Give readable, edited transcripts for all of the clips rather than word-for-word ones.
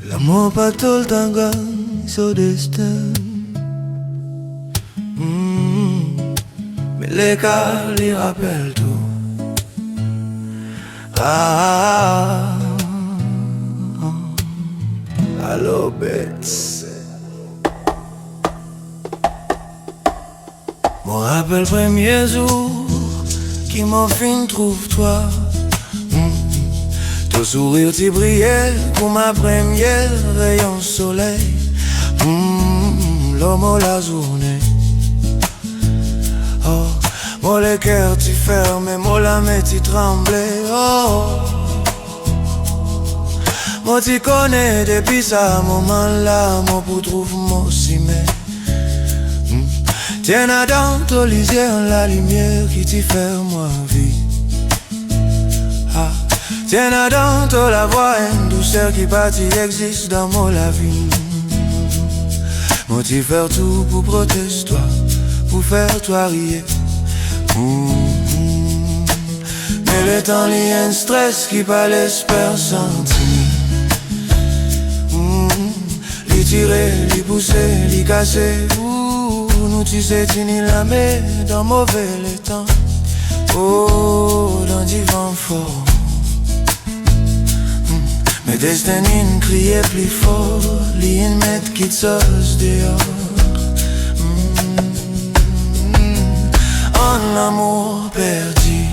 L'amour pas tout le temps gagne son destin. Mais les cas les rappellent tout. Allô bête. Mon rappel premier jour qui m'a fin trouve-toi. Ton sourire t'y brillait pour ma première rayon soleil. L'homme la journée. Oh, moi le cœur t'y ferme, moi la main t'y tremblait. Oh, moi t'y connais depuis ça moment là, moi pour trouver mon ciment. Tiens dans ton lisière la lumière qui t'y fait moi vie. Tiens dans ton la voix une douceur qui partie existe dans mon la vie. Moi t'y faire tout pour protéger toi, pour faire toi rire. Mais le temps il y a un stress qui pas l'espère sentir. Li tirer, li pousser, li casser. Nous tu sais ni la mer dans mauvais le temps. Oh, dans du vent fort. Mais destin in criait plus fort. Li in met qui t'ose dehors. En l'amour perdu.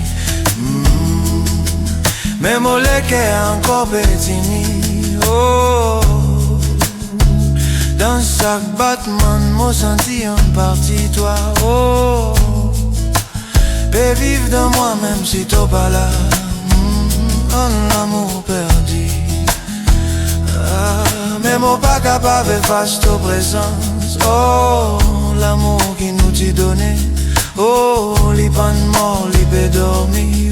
Mais mon cœur encore pétini. Oh, dans chaque battement, moi senti en partie toi. Oh, peux vivre dans moi même si t'es pas là. En l'amour perdu. Mais moi pas capable d'effacer ta présence. Oh, l'amour qui nous t'y donné. Oh, les pannes morts, les paix dormis.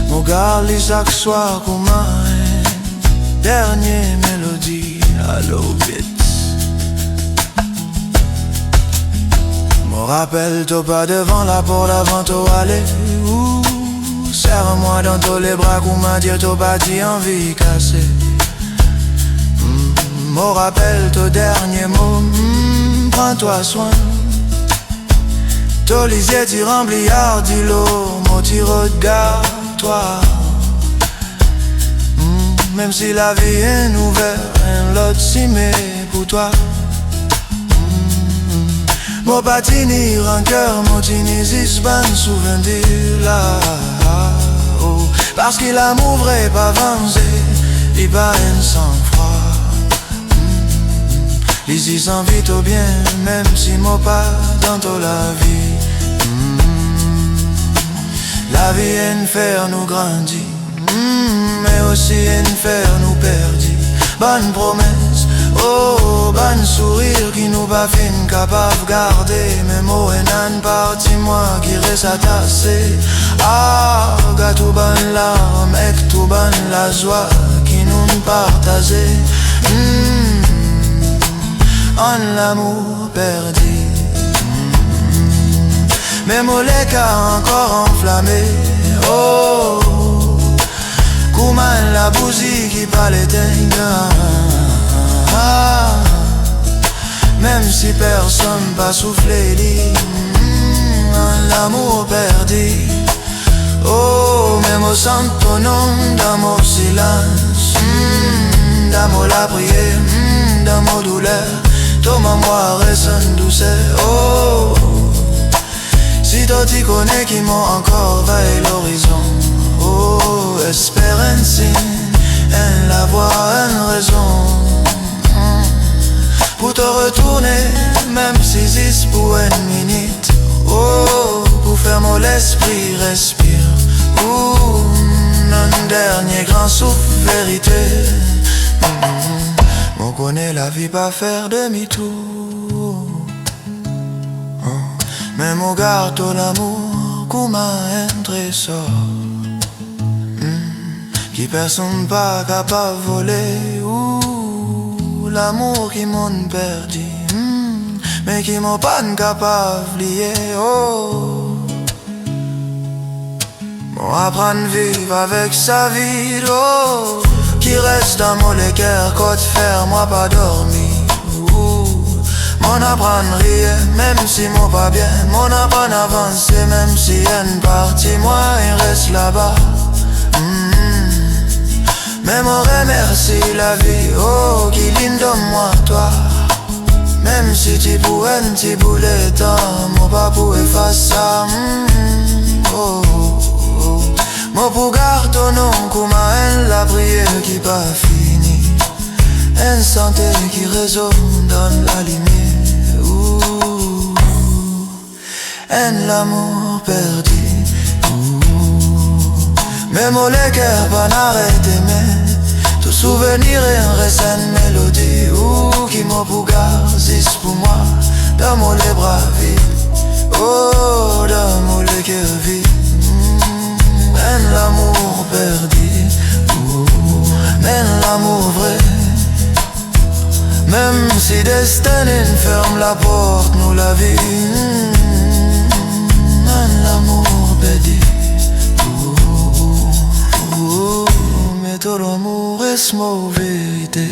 Mon garde les chaque soir comme un dernier mélodie. Allô vite. Mon rappel toi pas devant la porte avant toi aller. Serre-moi dans tous les bras qu'on m'a dit t'as pas dit envie cassée. Mon rappel ton dernier mot. Prends-toi soin. Ton lisier t'y remplis hardi l'eau. Mon t'y regarde toi. Même si la vie est nouvelle, un lot s'y met pour toi. Mon patini rancœur, mon tinizis ban souvenir là. Oh, parce qu'il a m'ouvrait pas avancé, il pas un sang-froid. L'ici s'envie au bien, même si moi pas dans toute la vie. La vie est une fer nous grandit. Mais aussi une fer nous perdit. Bonne promesse, oh, bonne sourire qui nous pas fin capable garder. Mais mots et nan parti moi qui reste attaché. Ah, gars tout bonne larme, et tout bonne la joie qui nous partageait. En l'amour perdu. Mais mon cas encore enflammé. Oh, Kouman la bougie qui pas l'éteindre. Même si personne pas soufflé dit l'amour perdu. Oh, même au centre ton nom dans mon silence. Dans mon la prière, dans mon douleur. Ton mémoire résonne douceur. Oh, si toi t'y connais qui m'ont encore veillé l'horizon. Oh, espérance, en la voix, une raison pour te retourner, même si c'est pour une minute. Oh, pour faire mon l'esprit respire. Oh, un dernier grand souffle, vérité. On connaît la vie, pas faire demi-tour. Oh, mais mon garde ton amour comme un trésor. Qui personne pas capable de voler. L'amour qui m'ont perdu, mais qui m'ont pas capable de lier. Oh, On apprend à vivre avec sa vie, oh, qui reste dans mon cœur, côte fer, moi pas dormi. Mon apprend à rire, même si moi pas bien. Mon apprend à avancer, même si y a une partie, moi il reste là-bas. Mais mon remercie la vie, oh, qui ligne de moi, toi. Même si tu pourrais un petit boulet de temps, moi pas pourrais faire ça. Oh, oh. Moi pour garder ton nom, comme la prière qui pas fini. Un santé qui résonne dans la lumière. Un l'amour perdu. Même au cœur pas n'arrêter, mais tout souvenir est un récent mélodie. Qui m'a pour garder pour moi, dans mon les bras vides. Oh, dans mon cœur vide. Un l'amour perdu. Mais l'amour vrai. Même si destin ferme la porte, nous la vie. L'amour perdu. Mais tout l'amour est ma vérité.